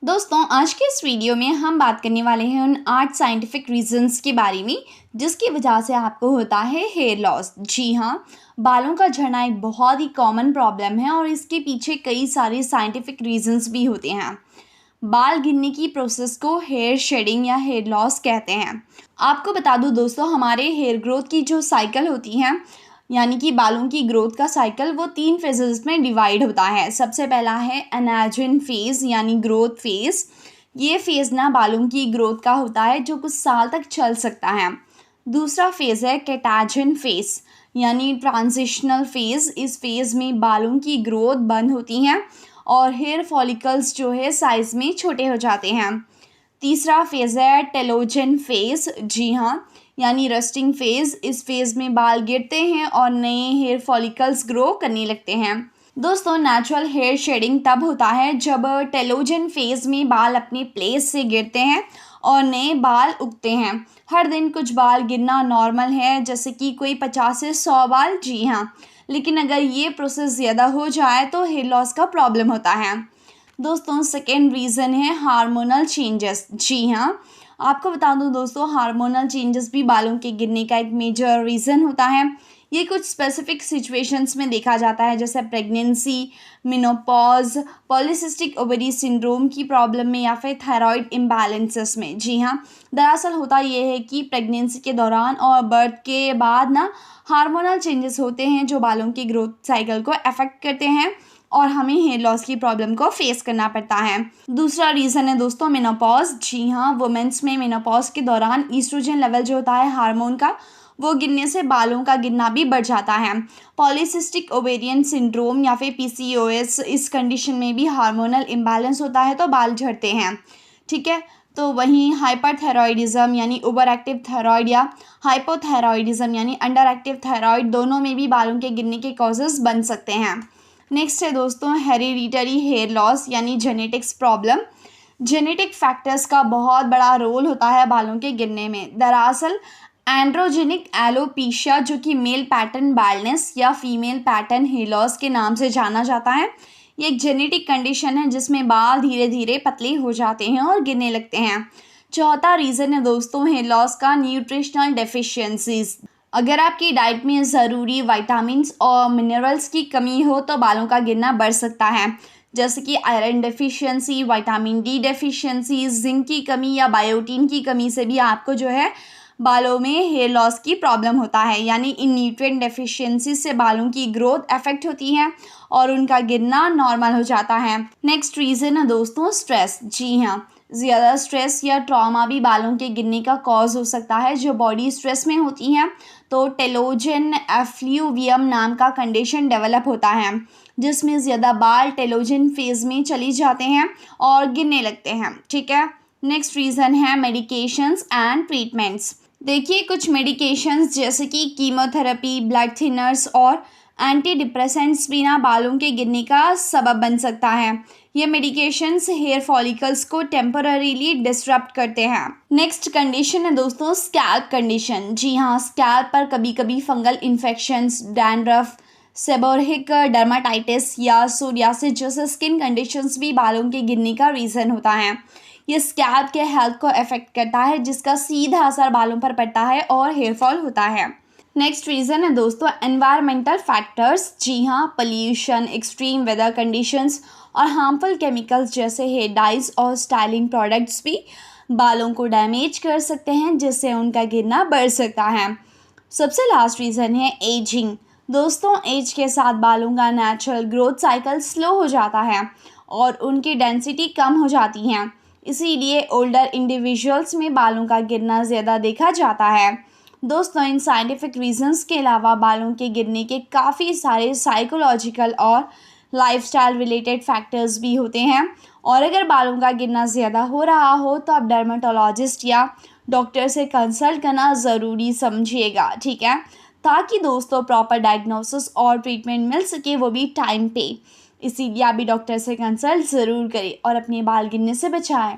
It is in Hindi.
दोस्तों आज के इस वीडियो में हम बात करने वाले हैं उन 8 साइंटिफिक रीजंस के बारे में जिसकी वजह से आपको होता है हेयर लॉस। जी हाँ, बालों का झड़ना एक बहुत ही कॉमन प्रॉब्लम है और इसके पीछे कई सारे साइंटिफिक रीजंस भी होते हैं। बाल गिरने की प्रोसेस को हेयर शेडिंग या हेयर लॉस कहते हैं। आपको बता दूं दोस्तों, हमारे हेयर ग्रोथ की जो साइकिल होती है यानी कि बालों की ग्रोथ का साइकिल वो 3 फेजेस में डिवाइड होता है। सबसे पहला है एनाजिन फेज़ यानी ग्रोथ फेज़। ये फेज़ ना बालों की ग्रोथ का होता है जो कुछ साल तक चल सकता है। दूसरा फेज़ है कैटाजिन फेज़ यानी ट्रांजिशनल फेज़। इस फेज़ में बालों की ग्रोथ बंद होती है और हेयर फॉलिकल्स जो है साइज़ में छोटे हो जाते हैं। तीसरा फेज़ है टेलोजन फेज़। जी हाँ, यानी रस्टिंग फेज़। इस फेज़ में बाल गिरते हैं और नए हेयर फॉलिकल्स ग्रो करने लगते हैं। दोस्तों नेचुरल हेयर शेडिंग तब होता है जब टेलोजन फेज़ में बाल अपने प्लेस से गिरते हैं और नए बाल उगते हैं। हर दिन कुछ बाल गिरना नॉर्मल है, जैसे कि कोई 50 से 100 बाल। जी हाँ, लेकिन अगर ये प्रोसेस ज़्यादा हो जाए तो हेयर लॉस का प्रॉब्लम होता है। दोस्तों सेकेंड रीज़न है हार्मोनल चेंजेस। जी हाँ, आपको बता दूं दोस्तों, हार्मोनल चेंजेस भी बालों के गिरने का एक मेजर रीज़न होता है। ये कुछ स्पेसिफिक सिचुएशंस में देखा जाता है, जैसे pregnancy, menopause, polycystic ovary syndrome की प्रॉब्लम में या फिर थायराइड इम्बैलेंसेस में। जी हाँ, दरअसल होता ये है कि प्रेगनेंसी के दौरान और बर्थ के बाद ना हार्मोनल चेंजेस होते हैं जो बालों की ग्रोथ साइकिल को अफेक्ट करते हैं और हमें हेयर लॉस की प्रॉब्लम को फेस करना पड़ता है। दूसरा रीज़न है दोस्तों मेनोपॉज। जी हाँ, वुमेन्स में मेनोपॉज के दौरान ईस्ट्रोजन लेवल जो होता है हार्मोन का, वो गिरने से बालों का गिरना भी बढ़ जाता है। पॉलीसिस्टिक ओवेरियन सिंड्रोम या फिर पीसीओएस, इस कंडीशन में भी हार्मोनल इम्बैलेंस होता है तो बाल झड़ते हैं। ठीक है, तो वहीं हाइपरथायरॉयडिज्म यानी ओवर एक्टिव थायराइड या हाइपोथायरॉयडिज्म यानी अंडर एक्टिव थायराइड, दोनों में भी बालों के गिरने के कॉजेज़ बन सकते हैं। नेक्स्ट है दोस्तों हेरिडिटरी हेयर लॉस यानी जेनेटिक्स प्रॉब्लम। जेनेटिक फैक्टर्स का बहुत बड़ा रोल होता है बालों के गिरने में। दरअसल एंड्रोजेनिक एलोपीशिया, जो कि मेल पैटर्न बाल्डनेस या फीमेल पैटर्न हेयर लॉस के नाम से जाना जाता है, ये एक जेनेटिक कंडीशन है जिसमें बाल धीरे धीरे पतले हो जाते हैं और गिरने लगते हैं। चौथा रीज़न है दोस्तों हेयर लॉस का न्यूट्रिशनल डेफिशिएंसीज। अगर आपकी डाइट में ज़रूरी विटामिन्स और मिनरल्स की कमी हो तो बालों का गिरना बढ़ सकता है, जैसे कि iron deficiency, vitamin D deficiency, zinc की कमी या बायोटीन की कमी से भी आपको जो है बालों में हेयर लॉस की प्रॉब्लम होता है। यानी इन न्यूट्रिएंट डेफिशिएंसी से बालों की ग्रोथ अफेक्ट होती है और उनका गिरना नॉर्मल हो जाता है। नेक्स्ट रीज़न है दोस्तों स्ट्रेस। जी हाँ, ज़्यादा स्ट्रेस या ट्रॉमा भी बालों के गिरने का कॉज हो सकता है। जो बॉडी स्ट्रेस में होती है तो टेलोजन एफ्ल्यूवियम नाम का कंडीशन डेवलप होता है, जिसमें ज़्यादा बाल टेलोजन फेज़ में चली जाते हैं और गिरने लगते हैं। ठीक है, नेक्स्ट रीज़न है मेडिकेशंस एंड ट्रीटमेंट्स। देखिए, कुछ मेडिकेशंस जैसे कि कीमोथेरेपी, ब्लड थिनर्स और एंटी डिप्रेसेंट्स भी ना बालों के गिरने का सबब बन सकता है। ये मेडिकेशंस हेयर फॉलिकल्स को टेम्पररीली डिसरप्ट करते हैं। नेक्स्ट कंडीशन है दोस्तों स्कैल्प कंडीशन। जी हाँ, स्कैल्प पर कभी कभी fungal infections, dandruff, seborrhoeic dermatitis या सोरियासिस जैसे स्किन कंडीशंस भी बालों के गिरने का रीज़न होता है। ये स्कैल्प के हेल्थ को अफेक्ट करता है, जिसका सीधा असर बालों पर पड़ता है और हेयर फॉल होता है। नेक्स्ट रीज़न है दोस्तों एनवायरमेंटल फैक्टर्स। जी हाँ, पोल्यूशन, एक्सट्रीम वेदर कंडीशंस और हार्मफुल केमिकल्स जैसे हेयर डाइज और स्टाइलिंग प्रोडक्ट्स भी बालों को डैमेज कर सकते हैं, जिससे उनका गिरना बढ़ सकता है। सबसे लास्ट रीज़न है एजिंग। दोस्तों एज के साथ बालों का नेचुरल ग्रोथ साइकिल स्लो हो जाता है और उनकी डेंसिटी कम हो जाती है, इसीलिए ओल्डर इंडिविजुअल्स में बालों का गिरना ज़्यादा देखा जाता है। दोस्तों इन साइंटिफिक रीजंस के अलावा बालों के गिरने के काफ़ी सारे साइकोलॉजिकल और लाइफस्टाइल रिलेटेड फैक्टर्स भी होते हैं, और अगर बालों का गिरना ज़्यादा हो रहा हो तो आप डर्माटोलॉजिस्ट या डॉक्टर से कंसल्ट करना ज़रूरी समझिएगा। ठीक है, ताकि दोस्तों प्रॉपर डायग्नोसिस और ट्रीटमेंट मिल सके, वो भी टाइम पे। इसीलिए आप भी डॉक्टर से कंसल्ट ज़रूर करें और अपने बाल गिरने से बचाएं।